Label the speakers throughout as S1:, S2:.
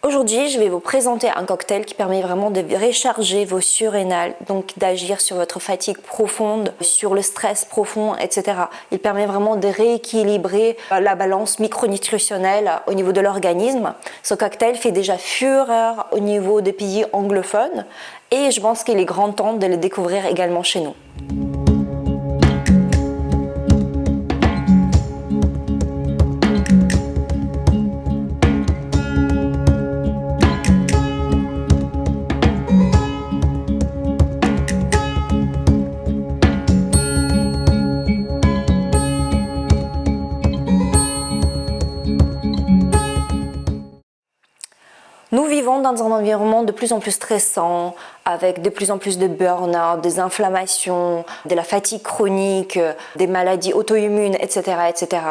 S1: Aujourd'hui, je vais vous présenter un cocktail qui permet vraiment de recharger vos surrénales, donc d'agir sur votre fatigue profonde, sur le stress profond, etc. Il permet vraiment de rééquilibrer la balance micronutritionnelle au niveau de l'organisme. Ce cocktail fait déjà fureur au niveau des pays anglophones et je pense qu'il est grand temps de le découvrir également chez nous. Nous vivons dans un environnement de plus en plus stressant, avec de plus en plus de burn-out, des inflammations, de la fatigue chronique, des maladies auto-immunes, etc., etc.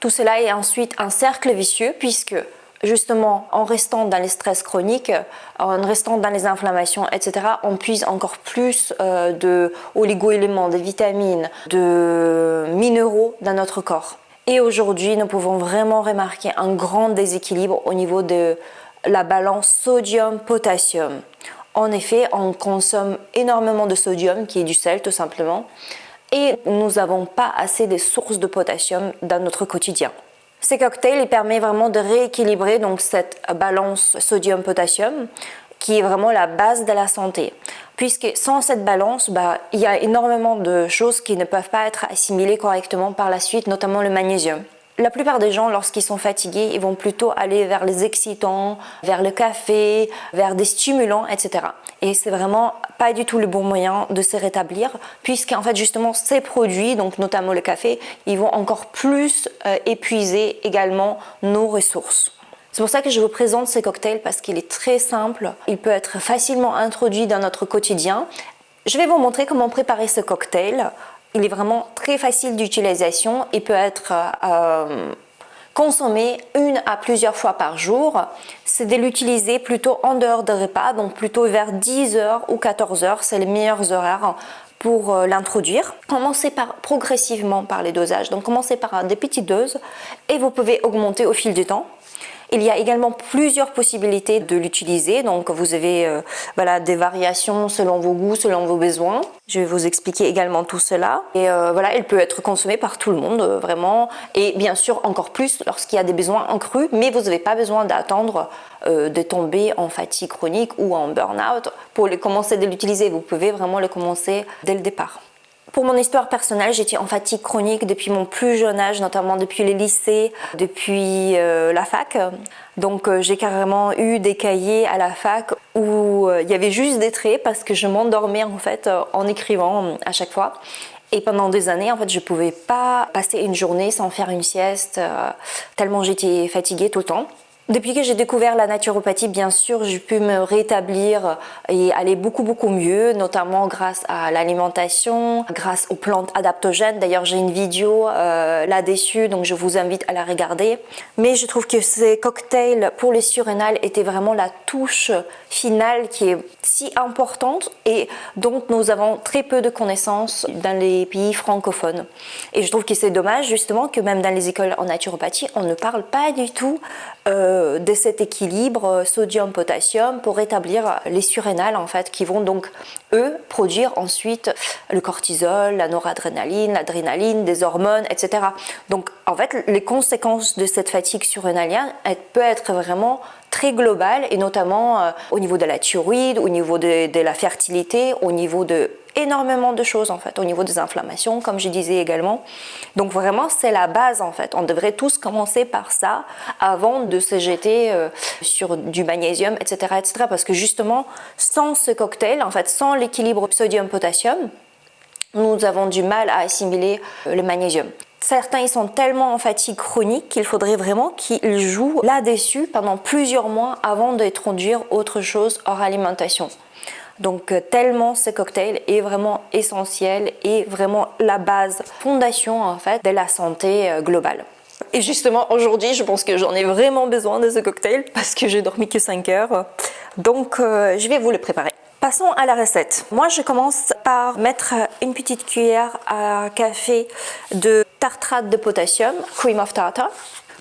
S1: Tout cela est ensuite un cercle vicieux puisque justement en restant dans les stress chroniques, en restant dans les inflammations, etc., on puise encore plus de oligo-éléments, de vitamines, de minéraux dans notre corps. Et aujourd'hui, nous pouvons vraiment remarquer un grand déséquilibre au niveau de la balance sodium-potassium. En effet, on consomme énormément de sodium, qui est du sel tout simplement, et nous n'avons pas assez de sources de potassium dans notre quotidien. Ces cocktails ils permettent vraiment de rééquilibrer donc cette balance sodium-potassium, qui est vraiment la base de la santé. Puisque sans cette balance, il y a énormément de choses qui ne peuvent pas être assimilées correctement par la suite, notamment le magnésium. La plupart des gens, lorsqu'ils sont fatigués, ils vont plutôt aller vers les excitants, vers le café, vers des stimulants, etc. Et c'est vraiment pas du tout le bon moyen de se rétablir, puisqu'en fait justement ces produits, donc notamment le café, ils vont encore plus épuiser également nos ressources. C'est pour ça que je vous présente ce cocktail parce qu'il est très simple, il peut être facilement introduit dans notre quotidien. Je vais vous montrer comment préparer ce cocktail. Il est vraiment très facile d'utilisation et peut être consommé une à plusieurs fois par jour. C'est de l'utiliser plutôt en dehors de repas, donc plutôt vers 10h ou 14h, c'est les meilleurs horaires pour l'introduire. Commencez progressivement par les dosages, donc commencez par des petites doses et vous pouvez augmenter au fil du temps. Il y a également plusieurs possibilités de l'utiliser, donc vous avez des variations selon vos goûts, selon vos besoins. Je vais vous expliquer également tout cela. Et il peut être consommé par tout le monde, vraiment. Et bien sûr, encore plus lorsqu'il y a des besoins en cru, mais vous n'avez pas besoin d'attendre de tomber en fatigue chronique ou en burn-out pour commencer de l'utiliser. Vous pouvez vraiment le commencer dès le départ. Pour mon histoire personnelle, j'étais en fatigue chronique depuis mon plus jeune âge, notamment depuis le lycée, depuis la fac. Donc j'ai carrément eu des cahiers à la fac où il y avait juste des traits parce que je m'endormais en fait en écrivant à chaque fois. Et pendant des années, en fait, je ne pouvais pas passer une journée sans faire une sieste, tellement j'étais fatiguée tout le temps. Depuis que j'ai découvert la naturopathie, bien sûr, j'ai pu me rétablir et aller beaucoup mieux, notamment grâce à l'alimentation, grâce aux plantes adaptogènes. D'ailleurs, j'ai une vidéo là-dessus, donc je vous invite à la regarder. Mais je trouve que ces cocktails pour les surrénales étaient vraiment la touche finale qui est si importante et dont nous avons très peu de connaissances dans les pays francophones. Et je trouve que c'est dommage justement que même dans les écoles en naturopathie, on ne parle pas du tout de cet équilibre sodium-potassium pour rétablir les surrénales en fait, qui vont donc eux produire ensuite le cortisol, la noradrénaline, l'adrénaline, des hormones, etc. Donc en fait les conséquences de cette fatigue surrénalienne peut être vraiment très globale et notamment au niveau de la thyroïde, au niveau de la fertilité, au niveau de énormément de choses en fait, au niveau des inflammations comme je disais également. Donc vraiment c'est la base en fait, on devrait tous commencer par ça avant de se jeter sur du magnésium, etc., etc. Parce que justement sans ce cocktail, en fait sans l'équilibre sodium-potassium, nous avons du mal à assimiler le magnésium. Certains ils sont tellement en fatigue chronique qu'il faudrait vraiment qu'ils jouent là-dessus pendant plusieurs mois avant d'introduire autre chose hors alimentation. Donc tellement ce cocktail est vraiment essentiel et vraiment la base, fondation en fait de la santé globale. Et justement aujourd'hui je pense que j'en ai vraiment besoin de ce cocktail parce que j'ai dormi que 5 heures. Donc je vais vous le préparer. Passons à la recette. Moi je commence par mettre une petite cuillère à café de tartrate de potassium, cream of tartar.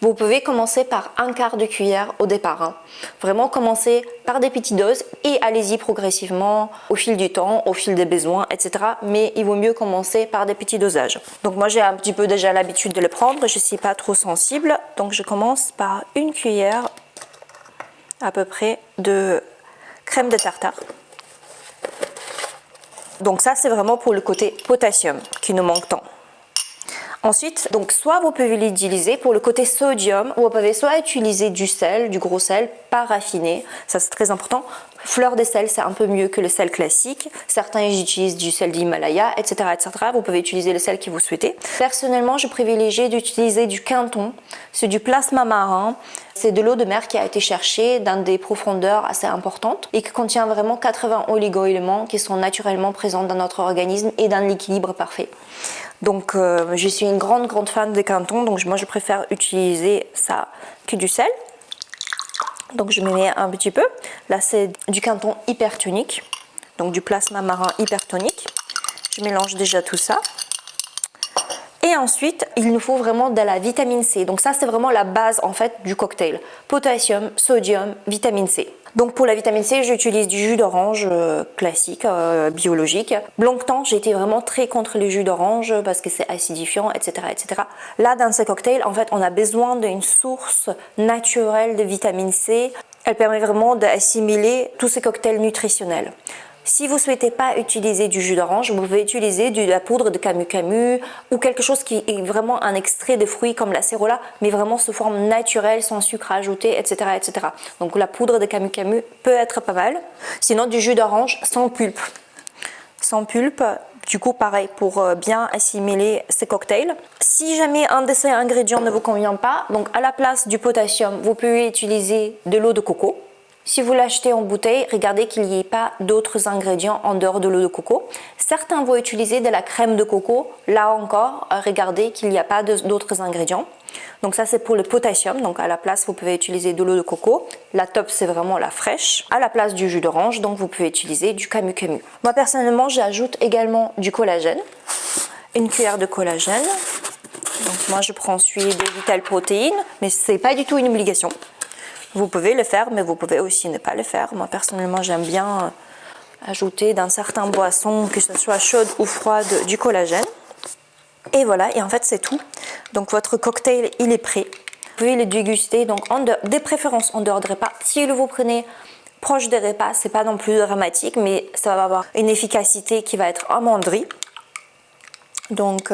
S1: Vous pouvez commencer par un quart de cuillère au départ. Hein. Vraiment commencer par des petites doses et allez-y progressivement au fil du temps, au fil des besoins, etc. Mais il vaut mieux commencer par des petits dosages. Donc moi j'ai un petit peu déjà l'habitude de le prendre, je ne suis pas trop sensible. Donc je commence par une cuillère à peu près de crème de tartare. Donc ça c'est vraiment pour le côté potassium qui nous manque tant. Ensuite, donc soit vous pouvez l'utiliser pour le côté sodium, ou vous pouvez soit utiliser du sel, du gros sel, pas raffiné, ça c'est très important. Fleur de sel, c'est un peu mieux que le sel classique. Certains utilisent du sel d'Himalaya, etc., etc. Vous pouvez utiliser le sel que vous souhaitez. Personnellement, je privilégie d'utiliser du Quinton. C'est du plasma marin. C'est de l'eau de mer qui a été cherchée dans des profondeurs assez importantes et qui contient vraiment 80 oligo-éléments qui sont naturellement présents dans notre organisme et dans l'équilibre parfait. Donc, je suis une grande fan de Quinton, donc moi je préfère utiliser ça que du sel. Donc je me mets un petit peu. Là c'est du Quinton hypertonique, donc du plasma marin hypertonique. Je mélange déjà tout ça. Et ensuite, il nous faut vraiment de la vitamine C. Donc ça, c'est vraiment la base en fait du cocktail. Potassium, sodium, vitamine C. Donc pour la vitamine C, j'utilise du jus d'orange classique, biologique. Longtemps, j'ai été vraiment très contre les jus d'orange parce que c'est acidifiant, etc., etc. Là, dans ce cocktail, en fait, on a besoin d'une source naturelle de vitamine C. Elle permet vraiment d'assimiler tous ces cocktails nutritionnels. Si vous ne souhaitez pas utiliser du jus d'orange, vous pouvez utiliser de la poudre de camu camu ou quelque chose qui est vraiment un extrait de fruits comme l'acérola, mais vraiment sous forme naturelle, sans sucre ajouté, etc., etc. Donc la poudre de camu camu peut être pas mal. Sinon du jus d'orange sans pulpe. Sans pulpe, du coup pareil pour bien assimiler ces cocktails. Si jamais un de ces ingrédients ne vous convient pas, donc à la place du potassium, vous pouvez utiliser de l'eau de coco. Si vous l'achetez en bouteille, regardez qu'il n'y ait pas d'autres ingrédients en dehors de l'eau de coco. Certains vont utiliser de la crème de coco. Là encore, regardez qu'il n'y a pas d'autres ingrédients. Donc ça c'est pour le potassium. Donc à la place, vous pouvez utiliser de l'eau de coco. La top c'est vraiment la fraîche. À la place du jus d'orange, donc vous pouvez utiliser du camu camu. Moi personnellement, j'ajoute également du collagène. Une cuillère de collagène. Donc moi je prends celui de Vital Protein, mais c'est pas du tout une obligation. Vous pouvez le faire, mais vous pouvez aussi ne pas le faire. Moi, personnellement, j'aime bien ajouter dans certaines boissons, que ce soit chaude ou froide, du collagène. Et voilà, et en fait, c'est tout. Donc, votre cocktail, il est prêt. Vous pouvez le déguster, donc des préférences en dehors de repas. Si vous prenez proche des repas, c'est pas non plus dramatique, mais ça va avoir une efficacité qui va être amoindrie. Donc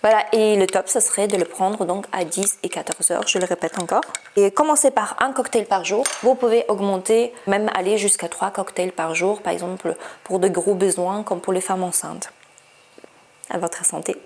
S1: voilà, et le top, ça serait de le prendre donc à 10 et 14 heures, je le répète encore. Et commencez par un cocktail par jour. Vous pouvez augmenter, même aller jusqu'à 3 cocktails par jour, par exemple pour de gros besoins comme pour les femmes enceintes. À votre santé.